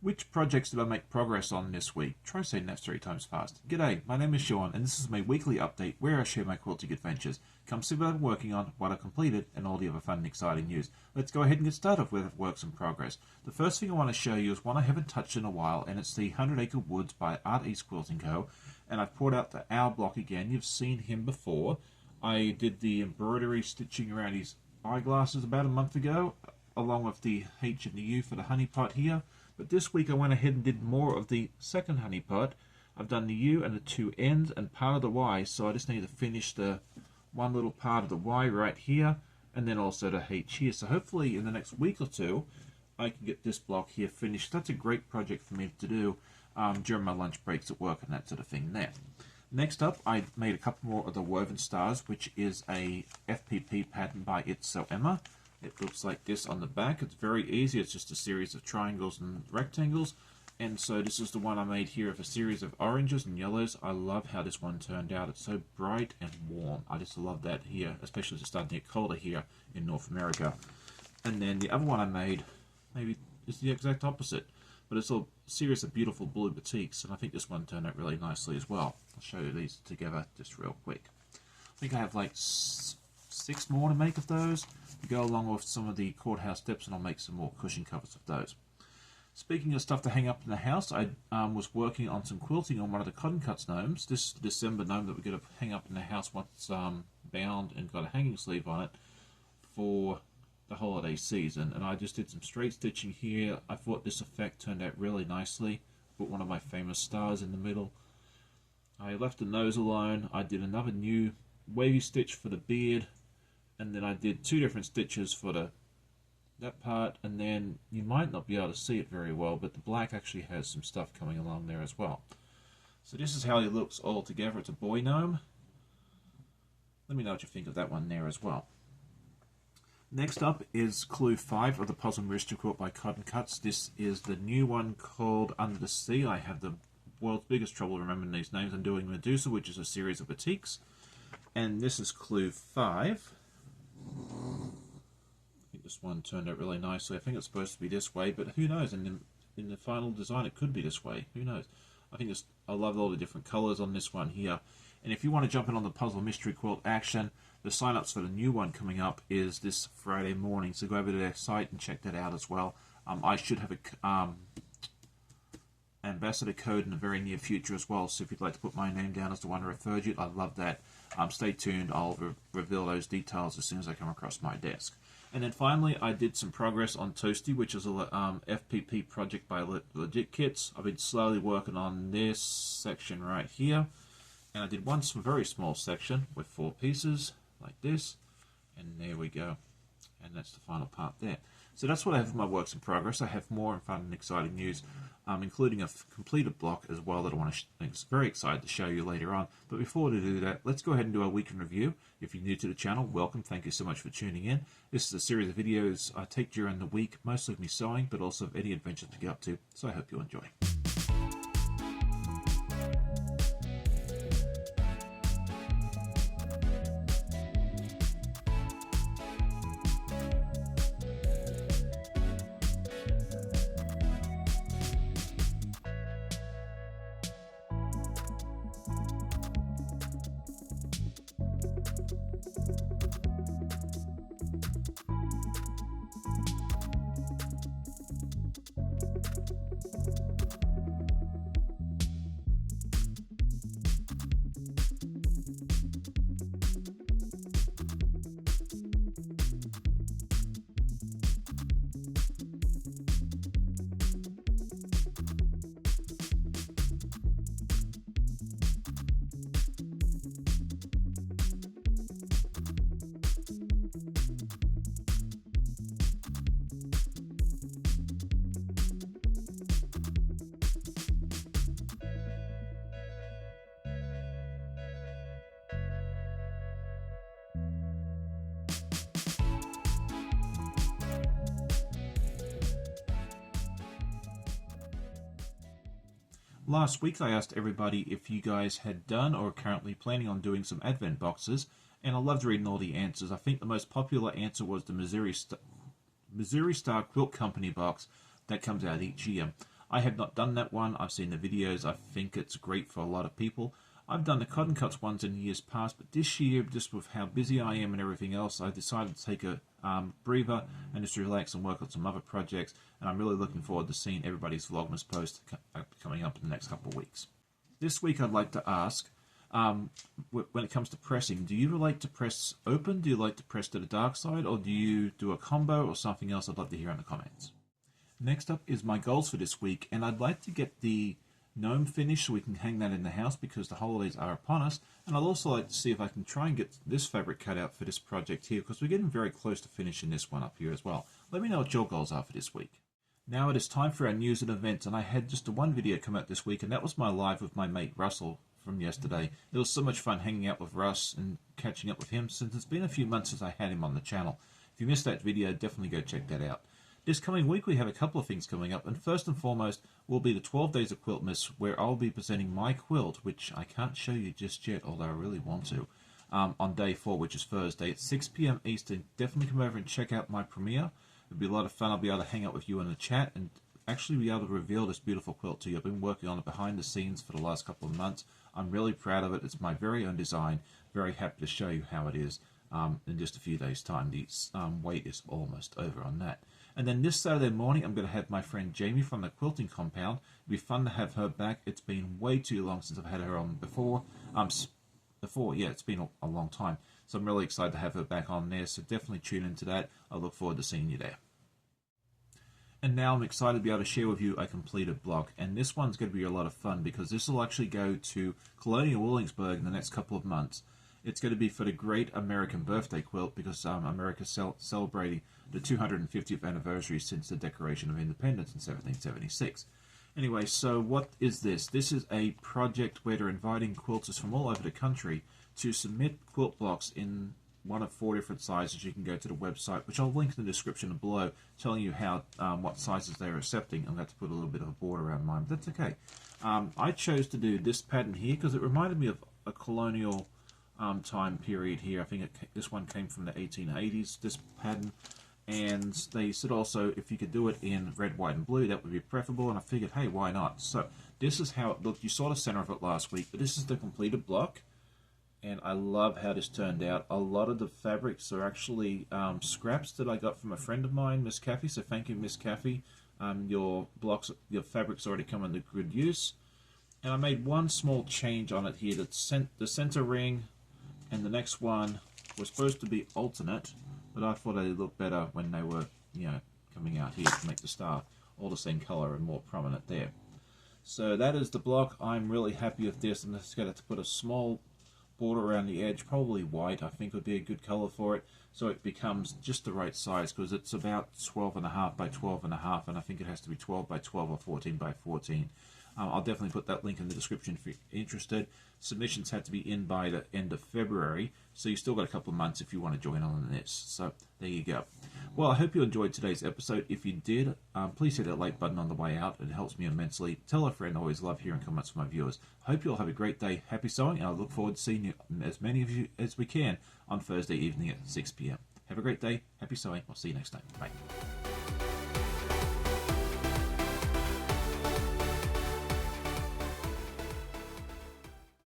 Which projects did I make progress on this week? Try saying that 3 times fast. G'day, my name is Sean, and this is my weekly update where I share my quilting adventures. Come see what I'm working on, what I've completed, and all the other fun and exciting news. Let's go ahead and get started with works in progress. The first thing I want to show you is one I haven't touched in a while, and it's the 100 Acre Woods by Art East Quilting Co. And I've poured out the owl block again. You've seen him before. I did the embroidery stitching around his eyeglasses about a month ago, along with the H and the U for the honey pot here. But this week I went ahead and did more of the second honey pot. I've done the U and the 2 ends and part of the Y, so I just need to finish the one little part of the Y right here, and then also the H here. So hopefully in the next week or two I can get this block here finished. That's a great project for me to do during my lunch breaks at work and that sort of thing there. Next up, I made a couple more of the woven stars, which is a FPP pattern by It's So Emma. It looks like this on the back. It's very easy. It's just a series of triangles and rectangles. And so this is the one I made here of a series of oranges and yellows. I love how this one turned out. It's so bright and warm. I just love that here, especially as it's starting to get colder here in North America. And then the other one I made, maybe is the exact opposite. But it's a series of beautiful blue batiks. And I think this one turned out really nicely as well. I'll show you these together just real quick. I think I have like 6 more to make of those to go along with some of the courthouse steps, and I'll make some more cushion covers of those. Speaking of stuff to hang up in the house, I was working on some quilting on one of the cotton cuts gnomes. This is the December gnome that we're going to hang up in the house once it's bound and got a hanging sleeve on it for the holiday season. And I just did some straight stitching here. I thought this effect turned out really nicely. Put one of my famous stars in the middle. I left the nose alone. I did another new wavy stitch for the beard, and then I did 2 different stitches for that part, and then you might not be able to see it very well, but the black actually has some stuff coming along there as well. So this is how he looks all together. It's a boy gnome. Let me know what you think of that one there as well. Next up is Clue 5 of the Puzzle Mystery Quilt by Cotton Cuts. This is the new one called Under the Sea. I have the world's biggest trouble remembering these names. I'm doing Medusa, which is a series of batiks. And this is Clue 5. I think this one turned out really nicely. I think it's supposed to be this way, but who knows? In the final design, it could be this way. Who knows? I love all the different colors on this one here. And if you want to jump in on the Puzzle Mystery Quilt action, the sign-ups for the new one coming up is this Friday morning. So go over to their site and check that out as well. I should have a ambassador code in the very near future as well. So if you'd like to put my name down as the one who referred you, I'd love that. Stay tuned. I'll reveal those details as soon as I come across my desk. And then finally, I did some progress on Toasty, which is a FPP project by Legit Kits. I've been slowly working on this section right here. And I did one very small section with 4 pieces, like this. And there we go. And that's the final part there. So that's what I have for my works in progress. I have more fun and exciting news, including a completed block as well that I'm very excited to show you later on. But before we do that, let's go ahead and do our week in review. If you're new to the channel, welcome. Thank you so much for tuning in. This is a series of videos I take during the week, mostly of me sewing, but also of any adventures to get up to. So I hope you enjoy. Last week I asked everybody if you guys had done or are currently planning on doing some Advent boxes, and I loved reading all the answers. I think the most popular answer was the Missouri Star Quilt Company box that comes out each year. I have not done that one. I've seen the videos. I think it's great for a lot of people. I've done the cotton cuts ones in years past, but this year, just with how busy I am and everything else, I decided to take a breather and just relax and work on some other projects. And I'm really looking forward to seeing everybody's Vlogmas post coming up in the next couple of weeks. This week, I'd like to ask, when it comes to pressing, do you like to press open? Do you like to press to the dark side? Or do you do a combo or something else? I'd love to hear in the comments. Next up is my goals for this week, and I'd like to get the gnome finished so we can hang that in the house because the holidays are upon us. And I'd also like to see if I can try and get this fabric cut out for this project here because we're getting very close to finishing this one up here as well. Let me know what your goals are for this week. Now it is time for our news and events, and I had just one video come out this week, and that was my live with my mate Russell from yesterday. It was so much fun hanging out with Russ and catching up with him since it's been a few months since I had him on the channel. If you missed that video, definitely go check that out. This coming week we have a couple of things coming up, and first and foremost will be the 12 Days of Quiltmas, where I'll be presenting my quilt, which I can't show you just yet, although I really want to, on day 4, which is Thursday at 6 p.m. Eastern. Definitely come over and check out my premiere. It'll be a lot of fun. I'll be able to hang out with you in the chat and actually be able to reveal this beautiful quilt to you. I've been working on it behind the scenes for the last couple of months. I'm really proud of it. It's my very own design. Very happy to show you how it is in just a few days' time. The wait is almost over on that. And then this Saturday morning, I'm going to have my friend Jamie from the Quilting Compound. It'll be fun to have her back. It's been way too long since I've had her on before. Yeah, it's been a long time. So I'm really excited to have her back on there. So definitely tune into that. I look forward to seeing you there. And now I'm excited to be able to share with you a completed block. And this one's going to be a lot of fun because this will actually go to Colonial Williamsburg in the next couple of months. It's going to be for the Great American Birthday Quilt because America's celebrating the 250th anniversary since the Declaration of Independence in 1776. Anyway, so what is this? This is a project where they're inviting quilters from all over the country to submit quilt blocks in one of 4 different sizes. You can go to the website, which I'll link in the description below, telling you how what sizes they're accepting. I'm going to have to put a little bit of a border around mine, but that's okay. I chose to do this pattern here because it reminded me of a colonial time period here. I think this one came from the 1880s, this pattern. And they said also if you could do it in red, white, and blue, that would be preferable. And I figured, hey, why not? So this is how it looked. You saw the center of it last week, but this is the completed block. And I love how this turned out. A lot of the fabrics are actually scraps that I got from a friend of mine, Miss Caffey. So thank you, Miss Caffey. Your fabrics already come into good use. And I made one small change on it here. That the center ring and the next one were supposed to be alternate, but I thought they looked better when they were, coming out here to make the star all the same color and more prominent there. So that is the block. I'm really happy with this. I'm just going to put a small border around the edge, probably white. I think would be a good color for it, so it becomes just the right size because it's about 12.5 by 12.5, and I think it has to be 12 by 12 or 14 by 14. I'll definitely put that link in the description if you're interested. Submissions had to be in by the end of February, so you've still got a couple of months if you want to join on this. So there you go. Well, I hope you enjoyed today's episode. If you did, please hit that like button on the way out. It helps me immensely. Tell a friend. I always love hearing comments from my viewers. I hope you all have a great day. Happy sewing, and I look forward to seeing you, as many of you as we can, on Thursday evening at 6 p.m. Have a great day. Happy sewing. I'll see you next time. Bye.